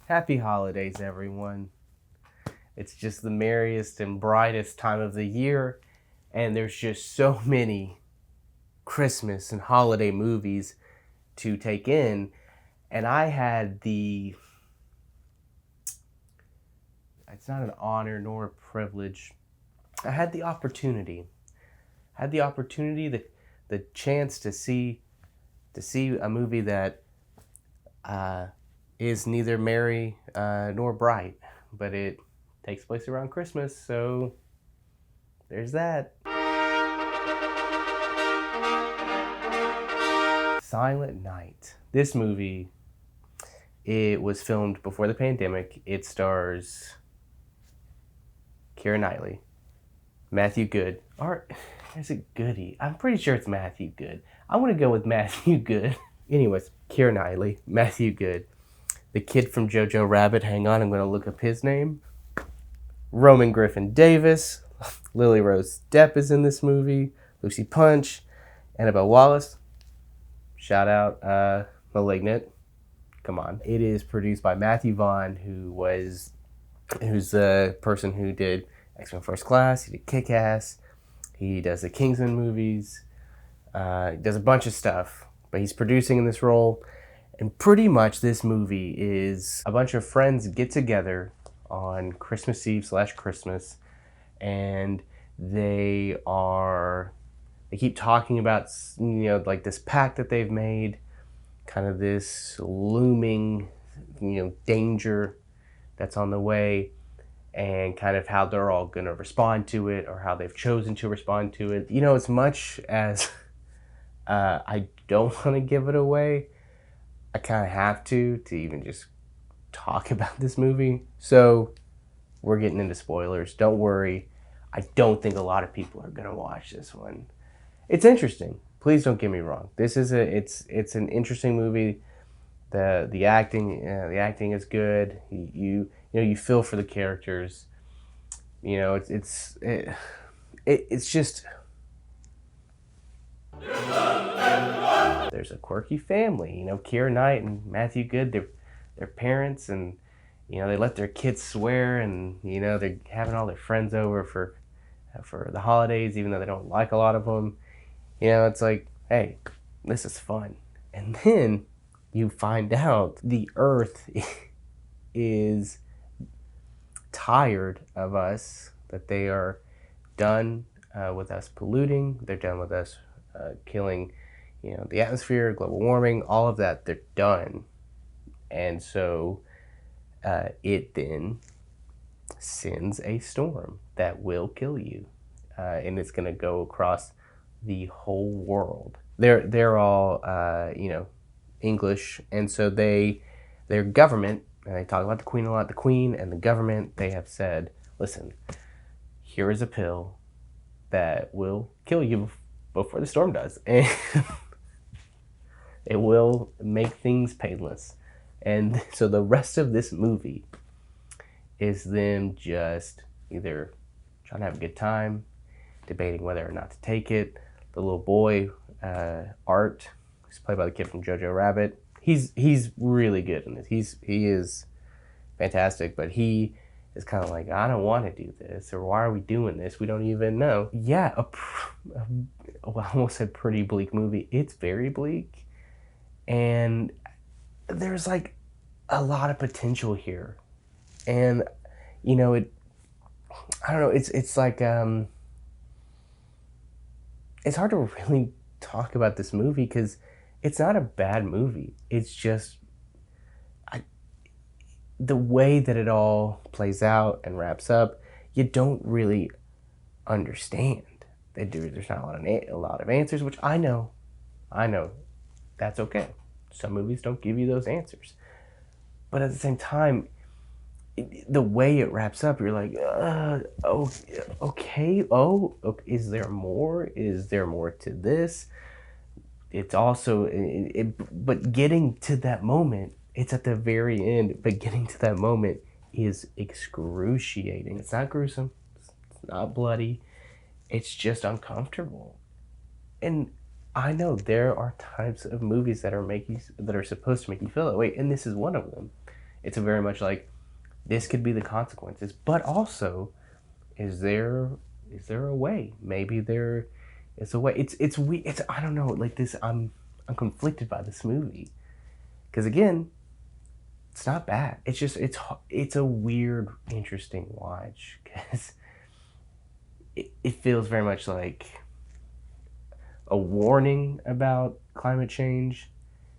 Happy holidays, everyone. It's just the merriest and brightest time of the year, and there's just so many Christmas and holiday movies to take in. And I had it's not an honor nor a privilege, I had the opportunity, the chance to see a movie that uh, is neither merry nor bright, but it takes place around Christmas, so there's that. Silent Night. This movie, it was filmed before the pandemic. It stars Keira Knightley, Matthew Good, or is it Goody? I'm pretty sure it's Matthew Good. I want to go with Matthew Good. Anyways, Keira Knightley, Matthew Good, the kid from Jojo Rabbit. Hang on, I'm going to look up his name. Roman Griffin Davis, Lily Rose Depp is in this movie. Lucy Punch, Annabelle Wallis. Shout out, Malignant. Come on. It is produced by Matthew Vaughn, who's the person who did X-Men First Class. He did Kick-Ass. He does the Kingsman movies. He does a bunch of stuff, but he's producing in this role. And pretty much this movie is a bunch of friends get together on Christmas Eve / Christmas, and they keep talking about, like this pact that they've made, kind of this looming, danger that's on the way, and kind of how they're all going to respond to it, or how they've chosen to respond to it. As much as I don't want to give it away, I kind of have to even just talk about this movie. So we're getting into spoilers. Don't worry. I don't think a lot of people are going to watch this one. It's interesting. Please don't get me wrong. This is it's an interesting movie. The acting is good. You feel for the characters. It's just there's a quirky family. Keira Knight and Matthew Good. They're parents, and they let their kids swear, and they're having all their friends over for the holidays, even though they don't like a lot of them. It's like, hey, this is fun. And then you find out the Earth is tired of us, that they are done with us polluting. They're done with us killing, the atmosphere, global warming, all of that. They're done. And so it then sends a storm that will kill you. And it's going to go across the whole world. They're all English, and so their government, and they talk about the Queen a lot. The Queen and the government, they have said, listen, here is a pill that will kill you before the storm does, and it will make things painless. And so the rest of this movie is them just either trying to have a good time, debating whether or not to take it. The little boy, Art, who's played by the kid from Jojo Rabbit, he's really good in this. He is fantastic, but he is kind of like, I don't want to do this, or why are we doing this? We don't even know. Yeah, I almost said pretty bleak movie. It's very bleak, and there's like a lot of potential here, and I don't know. It's like it's hard to really talk about this movie because it's not a bad movie. It's just the way that it all plays out and wraps up, you don't really understand. There's not a lot of answers, which I know. That's okay. Some movies don't give you those answers, but at the same time, the way it wraps up, you're like, oh, okay. Oh, is there more? Is there more to this? It's also, but getting to that moment, it's at the very end, but getting to that moment is excruciating. It's not gruesome. It's not bloody. It's just uncomfortable. And I know there are types of movies that are supposed to make you feel that way, and this is one of them. It's a very much like, this could be the consequences, but also, is there a way? Maybe there is a way. It's I don't know, like this. I'm conflicted by this movie because again, it's not bad. It's just it's a weird, interesting watch because it feels very much like a warning about climate change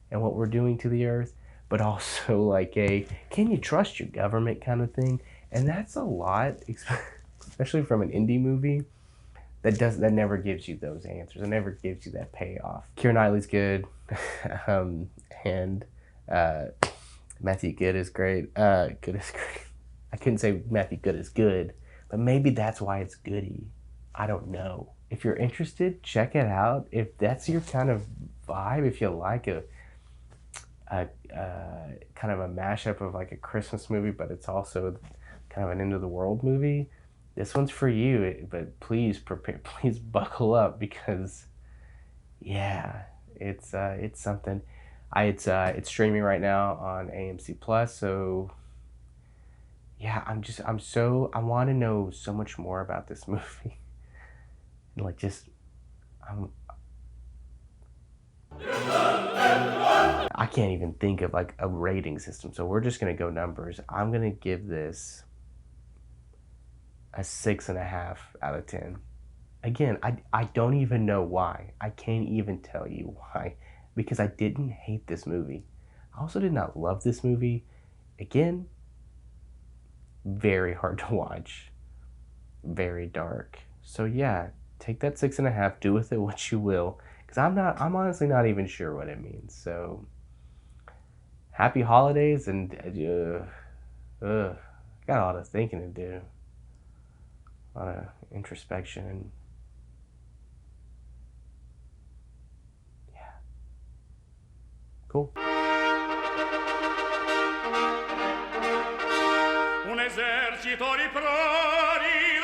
and what we're doing to the earth, but also like a can you trust your government kind of thing. And that's a lot, especially from an indie movie that never gives you those answers. It never gives you that payoff. Keira Knightley's good, and Matthew Good is great. Good is great. I couldn't say Matthew Good is good, but maybe that's why it's goody. I don't know. If you're interested, check it out. If that's your kind of vibe, if you like a kind of a mashup of like a Christmas movie, but it's also kind of an end of the world movie, this one's for you. But please prepare, please buckle up because yeah, it's something. It's streaming right now on AMC Plus, so yeah, I want to know so much more about this movie. And like just I'm I can't even think of like a rating system. So we're just gonna go numbers. I'm gonna give this a 6.5 out of 10. Again, I don't even know why. I can't even tell you why. Because I didn't hate this movie. I also did not love this movie. Again, very hard to watch. Very dark. So yeah, take that 6.5, do with it what you will. Because I'm honestly not even sure what it means. So happy holidays and got a lot of thinking to do. A lot of introspection and yeah. Cool. Un esercito di prodi